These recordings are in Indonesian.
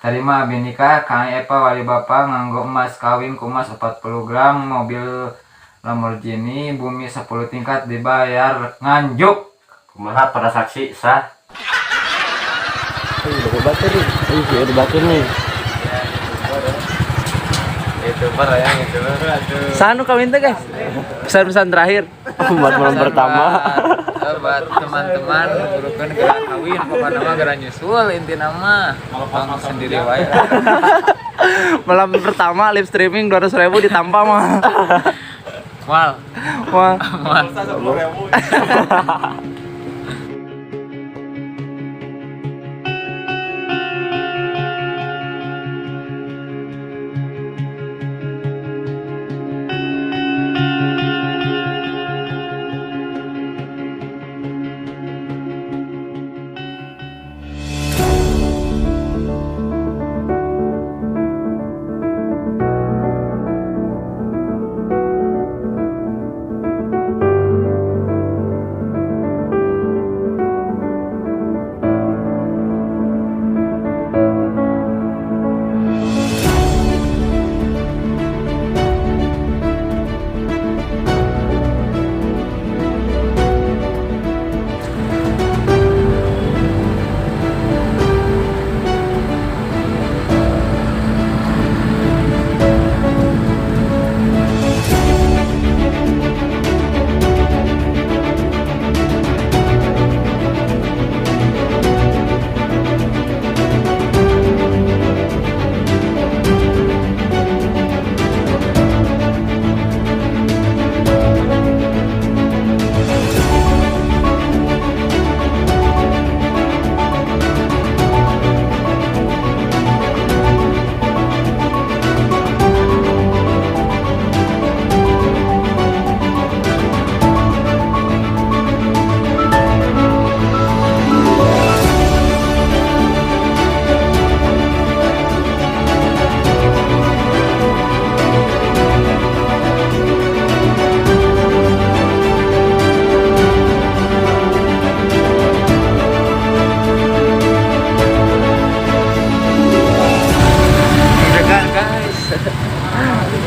Terima abdi nikah Kang Epa wali bapa nganggo emas kawin kumas 40 gram mobil Lamborghini bumi 10 tingkat dibayar nganjuk. Kumaha para saksi sah. Udah batur nih. Udah batur nih. Itu yang itu aduh. Sanu kawin teh guys. Pesan-pesan terakhir buat malam pertama. Buat teman-teman gurukan gerak kawin pokoknya nama gerak nyusul inti nama kamu sendiri wae. Malam pertama live streaming 200.000 ditampah mah. Wal. Wah.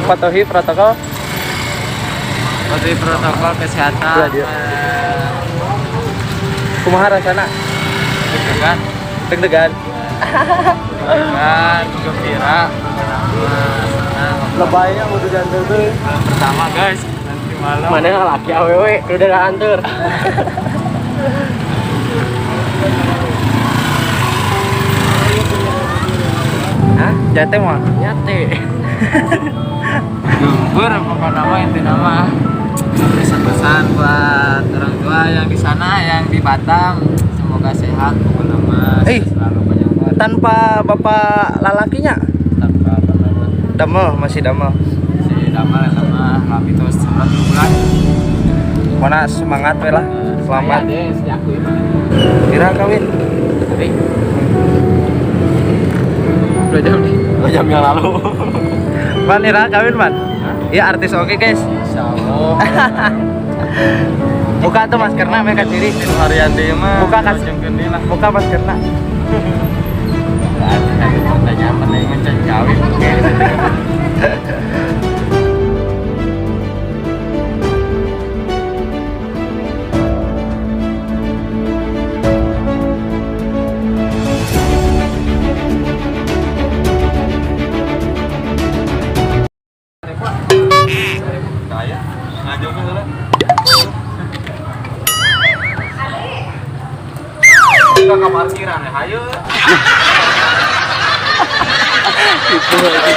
Patuhi protokol Kesehatan. kumaha rasana? Deg-degan Deg-degan. dan gembira. Lebaynya udah jantung tuh. Pertama guys, nanti malam. Mana yang laki awewe udah ngantur. Hah? Jate mah? Nyate. Gembur pokoknya nama inti nama. Pesan-pesan buat orang tua yang di sana, yang di Batam, semoga sehat pokoknya nama. Selalu banyak umur. Tanpa bapak lalakinya? Tanpa apa nama. Damel, masih damel. Si Damal sama kami terus 9 bulan. Mana semangat we lah. Selamat. Deh, sejak aku ini. Kira kawin. Tapi 2 jam nih. 2 jam yang lalu. Pan Ira kawin pan? Iya artis oke guys. Insyaallah. Buka tuh maskernya mereka ciri. Haryandi mah. Buka kas. Jengkeun lah. Buka maskernya. Pertanyaan mana yang ngecek kawin. Kaya ngajong ke sana. Kita ke parkiran ya, ayo. Itu lagi.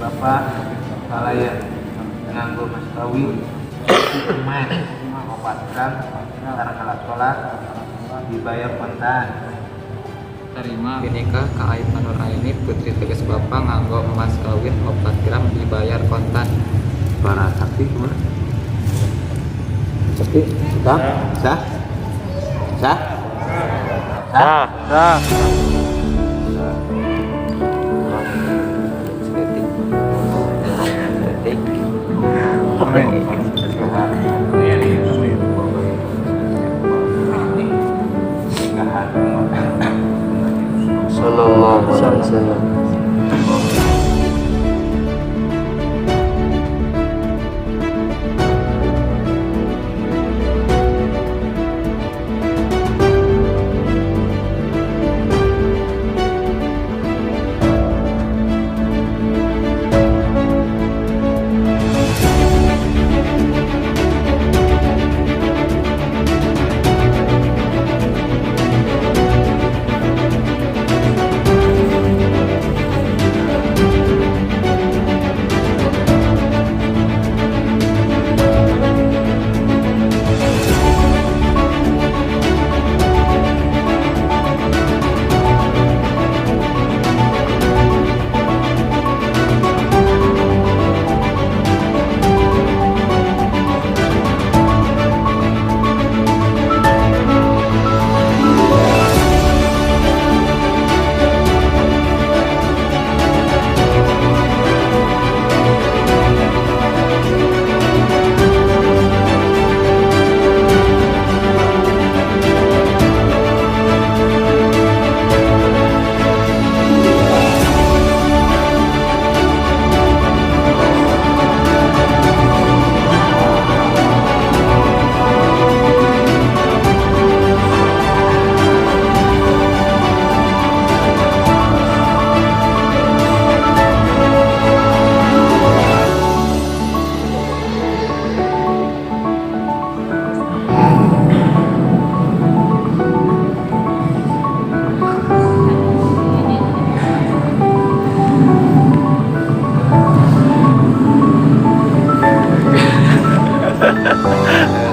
Bapak kalau ya nganggo mas kawin main obatkan antara kalah sholat dibayar kontan. Terima binika ka Aib Nur Aini putri tegas bapak nganggo emas kawin 4 gram dibayar kontan. Para saksi kemana? Tapi sah? Sah? Sah? Sah. Sah. Sallallahu alaihi wasallam.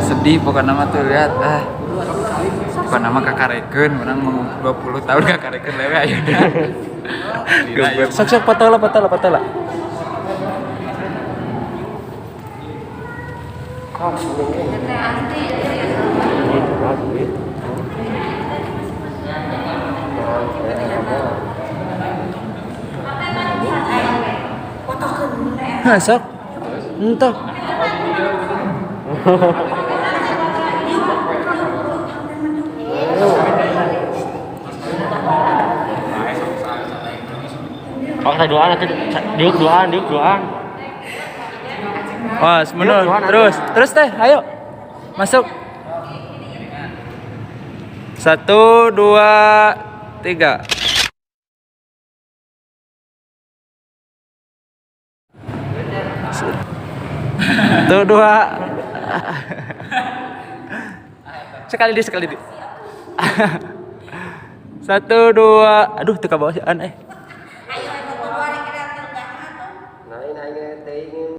Sedih pokoknya nama tuh lihat pokoknya nama kakareken orang mau 20 tahun kakareken lewe ayeuna. Sok patah lah. Sok entah. Pakai doaan nanti diuk doaan. Wah, bener. Terus teh, ayo. Masuk. 1, 2, 3. Tuh 2. Sekali di. 1, 2. Aduh, teu ka bawaan